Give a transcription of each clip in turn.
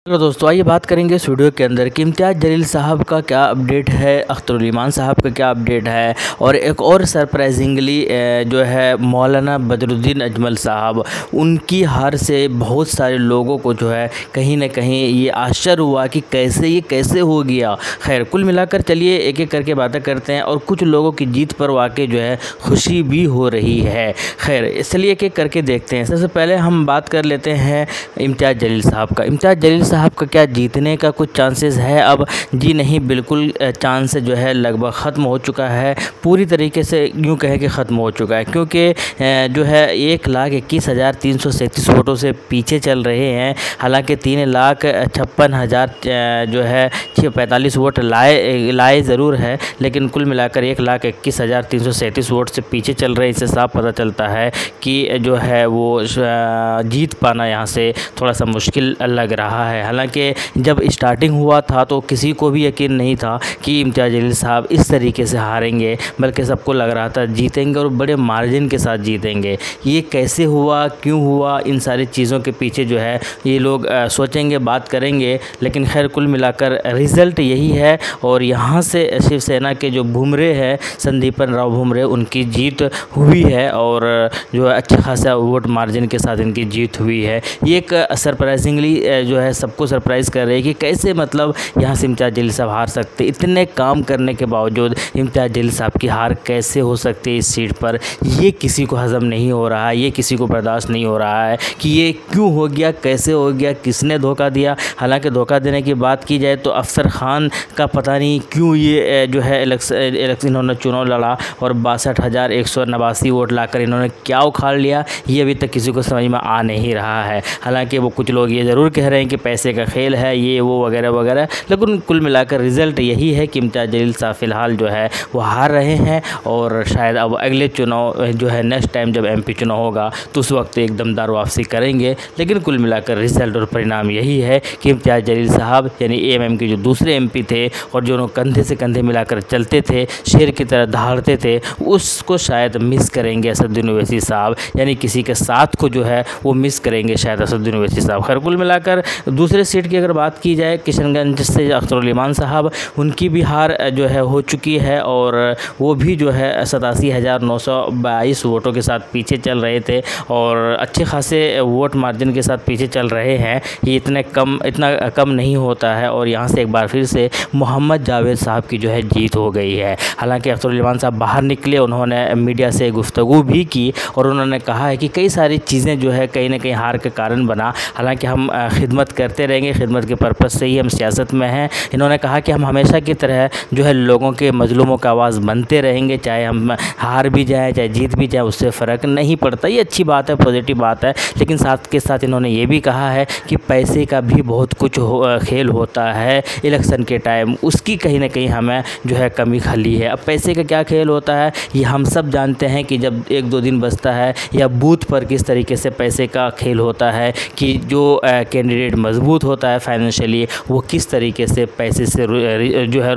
Hello दोस्तों, आइए बात करेंगे इस वीडियो के अंदर कि इम्तियाज़ जलील साहब का क्या अपडेट है, अख्तरुल ईमान साहब का क्या अपडेट है और एक और सरप्राइजिंगली जो है मौलाना बदरुद्दीन अजमल साहब, उनकी हार से बहुत सारे लोगों को जो है कहीं ना कहीं ये आश्चर्य हुआ कि कैसे हो गया। खैर, कुल मिलाकर चलिए एक एक करके बातें करते हैं और कुछ लोगों की जीत पर वाकई जो है खुशी भी हो रही है। खैर, इसलिए एक एक करके देखते हैं। सबसे पहले हम बात कर लेते हैं इम्तियाज़ जलील साहब का। इम्तियाज़ जलील साहब का क्या जीतने का कुछ चांसेस है? अब जी नहीं, बिल्कुल चांस जो है लगभग ख़त्म हो चुका है, पूरी तरीके से यूँ कहें कि ख़त्म हो चुका है, क्योंकि जो है 1,21,337 वोटों से पीछे चल रहे हैं। हालांकि 3,56,000 जो है 45 वोट लाए ज़रूर है, लेकिन कुल मिलाकर 1,21,337 वोट से पीछे चल रहे हैं। इससे साफ पता चलता है कि जो है वो जीत पाना यहाँ से थोड़ा सा मुश्किल लग रहा है। हालांकि जब स्टार्टिंग हुआ था तो किसी को भी यकीन नहीं था कि इम्तियाज़ जलील साहब इस तरीके से हारेंगे, बल्कि सबको लग रहा था जीतेंगे और बड़े मार्जिन के साथ जीतेंगे। ये कैसे हुआ, क्यों हुआ, इन सारी चीज़ों के पीछे जो है ये लोग सोचेंगे, बात करेंगे, लेकिन खैर कुल मिलाकर रिज़ल्ट यही है। और यहाँ से शिवसेना के जो भुमरे हैं, संदीपन राव भुमरे, उनकी जीत हुई है और जो है अच्छा खासा वोट मार्जिन के साथ इनकी जीत हुई है। ये एक सरप्राइजिंगली जो है सबको सरप्राइज़ कर रही है कि कैसे मतलब यहाँ से इम्तियाज़ जलील साहब हार सकते, इतने काम करने के बावजूद इम्तियाज़ जलील साहब की हार कैसे हो सकती है इस सीट पर। ये किसी को हज़म नहीं हो रहा है, ये किसी को बर्दाश्त नहीं हो रहा है कि ये क्यों हो गया, कैसे हो गया, किसने धोखा दिया। हालांकि धोखा देने की बात की जाए तो अफसर खान का पता नहीं क्यों ये जो है इलेक्शन इन्होंने चुनाव लड़ा और 62,189 वोट लाकर इन्होंने क्या उखाड़ लिया, ये अभी तक किसी को समझ में आ नहीं रहा है। हालांकि वो कुछ लोग ये ज़रूर कह रहे हैं कि पैसे का खेल है, ये वो वगैरह वगैरह, लेकिन कुल मिलाकर रिज़ल्ट यही है कि इम्तियाज़ जलील साहब फ़िलहाल जो है वो हार रहे हैं। और शायद अब अगले चुनाव जो है नेक्स्ट टाइम जब MP चुनाव होगा तो उस वक्त एक दमदार वापसी करेंगे। लेकिन कुल मिलाकर रिज़ल्ट और परिणाम यही है कि इम्तियाज़ जलील साहब यानी AMM के जो दूसरे MP थे और जो कंधे से कंधे मिलाकर चलते थे, शेर की तरह दहाड़ते थे, उसको शायद मिस करेंगे असदुद्दीन ओवैसी साहब, यानी किसी के साथ को जो है वो मिस करेंगे शायद असदुद्दीन ओवैसी साहब। खैर, कुल मिलाकर दूसरे सीट की अगर बात की जाए, किशनगंज से अख्तरुल ईमान साहब, उनकी भी हार जो है हो चुकी है और वो भी जो है 87,922 वोटों के साथ पीछे चल रहे थे और अच्छे खासे वोट मार्जिन के साथ पीछे चल रहे हैं। ये इतना कम नहीं होता है और यहाँ से एक बार फिर से मोहम्मद जावेद साहब की जो है जीत हो गई है। हालांकि अख्तरुल ईमान साहब बाहर निकले, उन्होंने मीडिया से गुफ्तगू भी की और उन्होंने कहा है कि कई सारी चीज़ें जो है कहीं ना कहीं हार के कारण बना। हालांकि हम खिदमत करते रहेंगे, खिदमत के पर्पज़ से ही हम सियासत में हैं। इन्होंने कहा कि हम हमेशा की तरह जो है लोगों के मजलूमों का आवाज़ बनते रहेंगे, चाहे हम हार भी जाएँ चाहे जीत भी जाए, उससे फ़र्क नहीं पड़ता। ये अच्छी बात है, पॉजिटिव बात है। लेकिन साथ के साथ इन्होंने ये भी कहा है कि पैसे का भी बहुत कुछ खेल होता है इलेक्शन के टाइम, उसकी कहीं ना कहीं हमें जो है कमी खली है। अब पैसे का क्या खेल होता है ये हम सब जानते हैं कि जब 1-2 दिन बचता है या बूथ पर किस तरीके से पैसे का खेल होता है कि जो कैंडिडेट मजबूत होता है फाइनेंशियली, वो किस तरीके से पैसे से जो है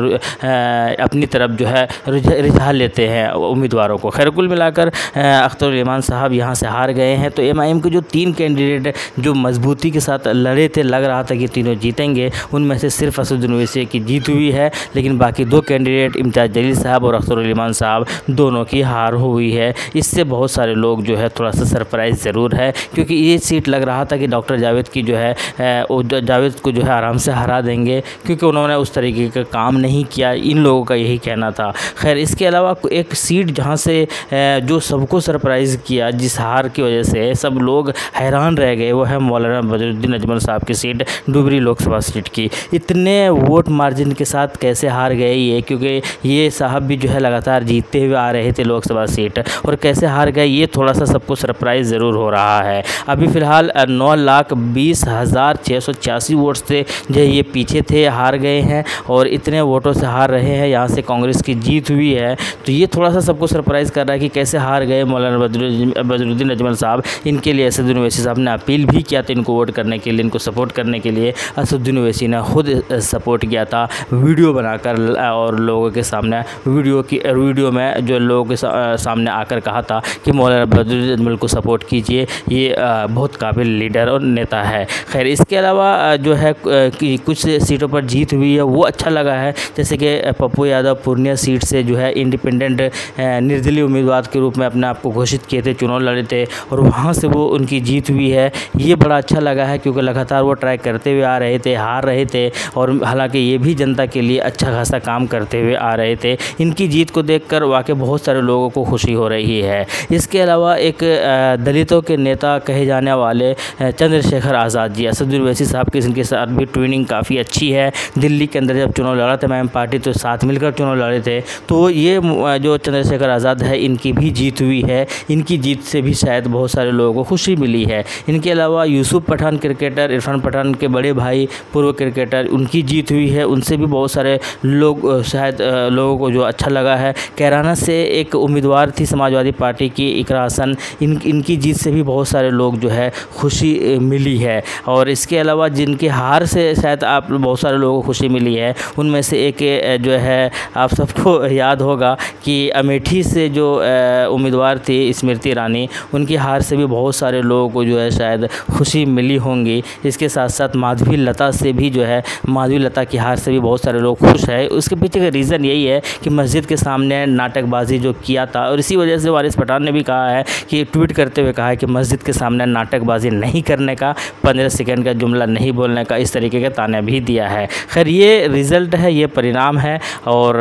अपनी तरफ जो है रिझा लेते हैं उम्मीदवारों को। खैर, कुल मिलाकर अख्तरुल ईमान साहब यहाँ से हार गए हैं। तो MIM के जो 3 कैंडिडेट जो मजबूती के साथ लड़े थे, लग रहा था कि तीनों जीतेंगे, उनमें से सिर्फ असदुद्दीन ओवैसी की जीत हुई है, लेकिन बाकी 2 कैंडिडेट इम्तियाज़ जलील साहब और अख्तरुल ईमान साहब दोनों की हार हुई है। इससे बहुत सारे लोग जो है थोड़ा सा सरप्राइज़ ज़रूर है, क्योंकि ये सीट लग रहा था कि डॉक्टर जावेद की जो है जावेद को जो है आराम से हरा देंगे, क्योंकि उन्होंने उस तरीके का काम नहीं किया, इन लोगों का यही कहना था। खैर, इसके अलावा एक सीट जहां से जो सबको सरप्राइज़ किया, जिस हार की वजह से सब लोग हैरान रह गए, वो है मौलाना बदरुद्दीन अजमल साहब की सीट, डुबरी लोकसभा सीट की। इतने वोट मार्जिन के साथ कैसे हार गए ये, क्योंकि ये साहब भी जो है लगातार जीतते हुए आ रहे थे लोकसभा सीट, और कैसे हार गए ये थोड़ा सा सबको सरप्राइज़ ज़रूर हो रहा है। अभी फ़िलहाल 9,20,686 वोट से जो ये पीछे थे, हार गए हैं और इतने वोटों से हार रहे हैं। यहाँ से कांग्रेस की जीत हुई है, तो ये थोड़ा सा सबको सरप्राइज़ कर रहा है कि कैसे हार गए मौलाना बदरुद्दीन अजमल साहब। इनके लिए असदुद्दीन ओवैसी साहब ने अपील भी किया था इनको वोट करने के लिए, इनको सपोर्ट करने के लिए। असदुद्दीन ओवैसी ने खुद सपोर्ट किया था वीडियो बनाकर और लोगों के सामने वीडियो में जो लोगों के सामने आकर कहा था कि मौलाना बदरुद्दीन अजमल को सपोर्ट कीजिए, ये बहुत काबिल लीडर और नेता है। खैर, इसके अलावा अलावा जो है कि कुछ सीटों पर जीत हुई है वो अच्छा लगा है, जैसे कि पप्पू यादव पूर्णिया सीट से जो है इंडिपेंडेंट निर्दलीय उम्मीदवार के रूप में अपने आप को घोषित किए थे, चुनाव लड़े थे और वहाँ से वो उनकी जीत हुई है। ये बड़ा अच्छा लगा है क्योंकि लगातार वो ट्राई करते हुए आ रहे थे, हार रहे थे और हालांकि ये भी जनता के लिए अच्छा खासा काम करते हुए आ रहे थे। इनकी जीत को देखकर वाकई बहुत सारे लोगों को खुशी हो रही है। इसके अलावा एक दलितों के नेता कहे जाने वाले चंद्रशेखर आज़ाद जी, असदुद्दीन ओवैसी साहब की इनके साथ भी ट्विनिंग काफ़ी अच्छी है। दिल्ली के अंदर जब चुनाव लड़ा था MIM पार्टी तो साथ मिलकर चुनाव लड़े थे, तो ये जो चंद्रशेखर आज़ाद है इनकी भी जीत हुई है। इनकी जीत से भी शायद बहुत सारे लोगों को खुशी मिली है। इनके अलावा यूसुफ पठान क्रिकेटर, इरफान पठान के बड़े भाई पूर्व क्रिकेटर, उनकी जीत हुई है। उनसे भी बहुत सारे लोग शायद लोगों को जो अच्छा लगा है। कैराना से एक उम्मीदवार थी समाजवादी पार्टी की इकरा हसन, इनकी जीत से भी बहुत सारे लोग जो है खुशी मिली है। और इसके अलावा जिनके हार से शायद आप बहुत सारे लोगों को खुशी मिली है, उनमें से एक जो है आप सबको याद होगा कि अमेठी से जो उम्मीदवार थी स्मृति ईरानी, उनकी हार से भी बहुत सारे लोगों को जो है शायद खुशी मिली होंगी। इसके साथ साथ माधवी लता से भी जो है, माधवी लता की हार से भी बहुत सारे लोग खुश हैं। उसके पीछे का रीज़न यही है कि मस्जिद के सामने नाटकबाजी जो किया था, और इसी वजह से वारिस पठान ने भी कहा है कि ट्वीट करते हुए कहा है कि मस्जिद के सामने नाटकबाजी नहीं करने का, 15 सेकंड का जुमला नहीं बोलने का, इस तरीके का ताना भी दिया है। खैर ये रिज़ल्ट है, ये परिणाम है और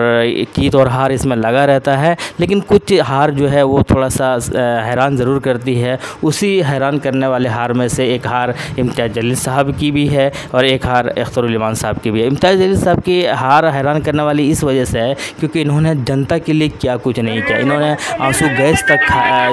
जीत और हार इसमें लगा रहता है। लेकिन कुछ हार जो है वो थोड़ा सा हैरान ज़रूर करती है। उसी हैरान करने वाले हार में से एक हार इम्तियाज़ जलील साहब की भी है और एक हार अख्तरुल इमान साहब की भी है। इम्तियाज़ जलील साहब की हार हैरान करने वाली इस वजह से है क्योंकि इन्होंने जनता के लिए क्या कुछ नहीं किया। इन्होंने आंसू गैस तक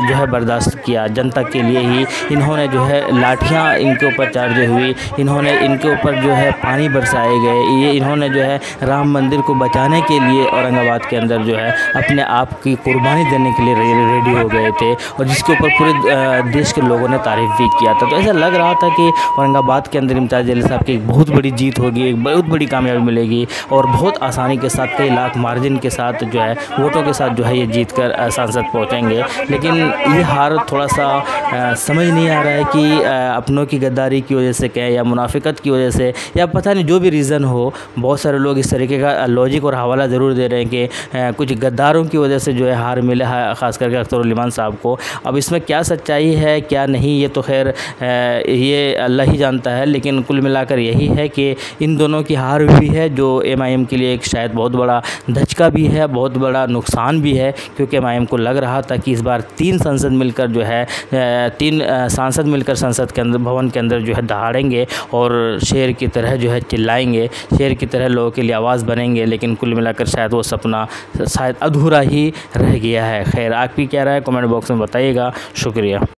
जो है बर्दाश्त किया जनता के लिए ही। इन्होंने जो है लाठियाँ इनके ऊपर चार्ज हुई, इन्होंने इनके ऊपर जो है पानी बरसाए गए, ये इन्होंने जो है राम मंदिर को बचाने के लिए औरंगाबाद के अंदर जो है अपने आप की कुर्बानी देने के लिए रेडी हो गए थे और जिसके ऊपर पूरे देश के लोगों ने तारीफ़ भी किया था। तो ऐसा लग रहा था कि औरंगाबाद के अंदर इम्तियाज़ जलील साहब की एक बहुत बड़ी जीत होगी, एक बहुत बड़ी कामयाबी मिलेगी और बहुत आसानी के साथ कई लाख मार्जिन के साथ जो है वोटों के साथ जो है ये जीत कर सांसद पहुँचेंगे। लेकिन ये हार थोड़ा सा समझ नहीं आ रहा है कि अपनों की गद्दारी की वजह से कहें या मुनाफिकत की वजह से या पता नहीं जो भी रीज़न हो, बहुत सारे लोग इस तरीके का लॉजिक और हवाला ज़रूर दे रहे हैं कि कुछ गद्दारों की वजह से जो है हार मिला है, ख़ास करके अख्तरुल इमान साहब को। अब इसमें क्या सच्चाई है क्या नहीं ये तो खैर ये अल्लाह ही जानता है, लेकिन कुल मिलाकर यही है कि इन दोनों की हार हुई है जो MIM के लिए एक शायद बहुत बड़ा धचका भी है, बहुत बड़ा नुकसान भी है क्योंकि MIM को लग रहा था कि इस बार 3 सांसद मिलकर जो है 3 सांसद मिलकर संसद के अंदर भवन के अंदर जो है दहाड़ेंगे और शेर की तरह जो है चिल्लाएंगे, शेर की तरह लोगों के लिए आवाज़ बनेंगे। लेकिन कुल मिलाकर शायद वो सपना शायद अधूरा ही रह गया है। खैर आप भी क्या राय है कमेंट बॉक्स में बताइएगा। शुक्रिया।